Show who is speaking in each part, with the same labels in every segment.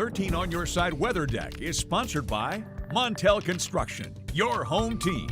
Speaker 1: 13 on Your Side Weather Deck is sponsored by Montel Construction, your home team.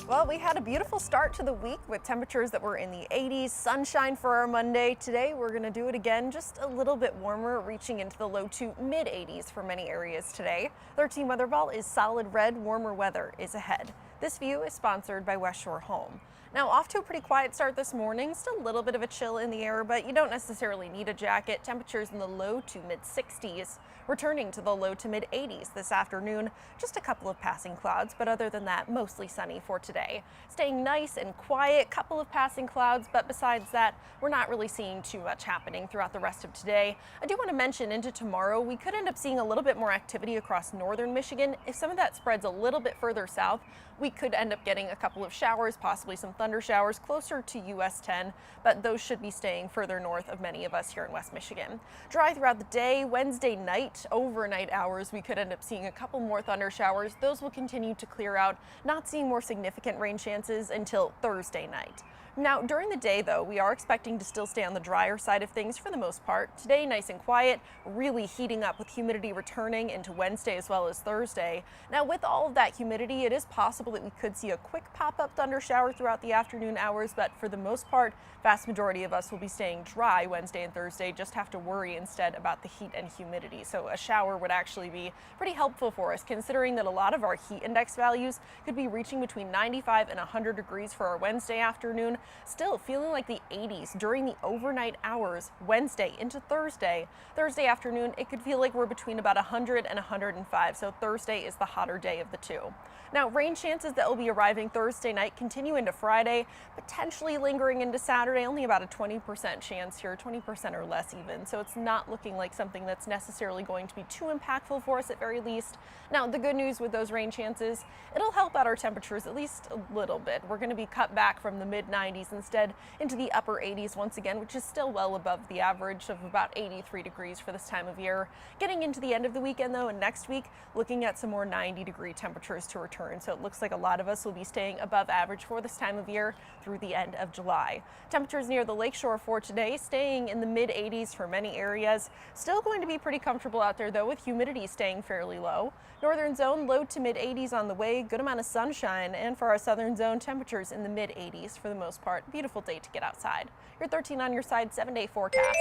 Speaker 2: Well, we had a beautiful start to the week with temperatures that were in the 80s, sunshine for our Monday. Today, we're going to do it again, just a little bit warmer, reaching into the low to mid 80s for many areas today. 13 Weather Ball is solid red, warmer weather is ahead. This view is sponsored by West Shore Home. Now, off to a pretty quiet start this morning, still a little bit of a chill in the air, but you don't necessarily need a jacket. Temperatures in the low to mid 60s, returning to the low to mid 80s this afternoon. Just a couple of passing clouds, but other than that, mostly sunny for today. Staying nice and quiet, couple of passing clouds, but besides that, we're not really seeing too much happening throughout the rest of today. I do want to mention into tomorrow, we could end up seeing a little bit more activity across northern Michigan. If some of that spreads a little bit further south, we could end up getting a couple of showers, possibly some thunder showers closer to US 10, but those should be staying further north of many of us here in West Michigan. Dry throughout the day. Wednesday night, overnight hours, we could end up seeing a couple more thunder showers. Those will continue to clear out, not seeing more significant rain chances until Thursday night. Now, during the day, though, we are expecting to still stay on the drier side of things for the most part. Today, nice and quiet, really heating up with humidity returning into Wednesday as well as Thursday. Now, with all of that humidity, it is possible that we could see a quick pop-up thunder shower throughout the afternoon hours, but for the most part, vast majority of us will be staying dry Wednesday and Thursday, just have to worry instead about the heat and humidity. So a shower would actually be pretty helpful for us, considering that a lot of our heat index values could be reaching between 95 and 100 degrees for our Wednesday afternoon. Still feeling like the 80s during the overnight hours, Wednesday into Thursday. Thursday afternoon, it could feel like we're between about 100 and 105, so Thursday is the hotter day of the two. Now, rain chances that will be arriving Thursday night continue into Friday, potentially lingering into Saturday, only about a 20% chance here, 20% or less even, so it's not looking like something that's necessarily going to be too impactful for us at very least. Now, the good news with those rain chances, it'll help out our temperatures at least a little bit. We're going to be cut back from the mid 90s instead into the upper 80s once again, which is still well above the average of about 83 degrees for this time of year. Getting into the end of the weekend though, and next week, looking at some more 90-degree temperatures to return. So it looks like a lot of us will be staying above average for this time of year through the end of July. Temperatures near the lakeshore for today staying in the mid 80s for many areas. Still going to be pretty comfortable out there though, with humidity staying fairly low. Northern zone low to mid 80s on the way, good amount of sunshine, and for our southern zone, temperatures in the mid 80s for the most part. Beautiful day to get outside. Your 13 on Your Side 7-day forecast.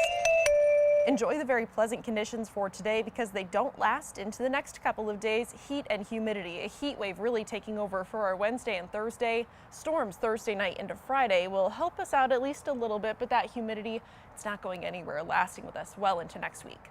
Speaker 2: Enjoy the very pleasant conditions for today because they don't last into the next couple of days. Heat and humidity, a heat wave really taking over for our Wednesday and Thursday. Storms Thursday night into Friday will help us out at least a little bit, but that humidity, it's not going anywhere, lasting with us well into next week.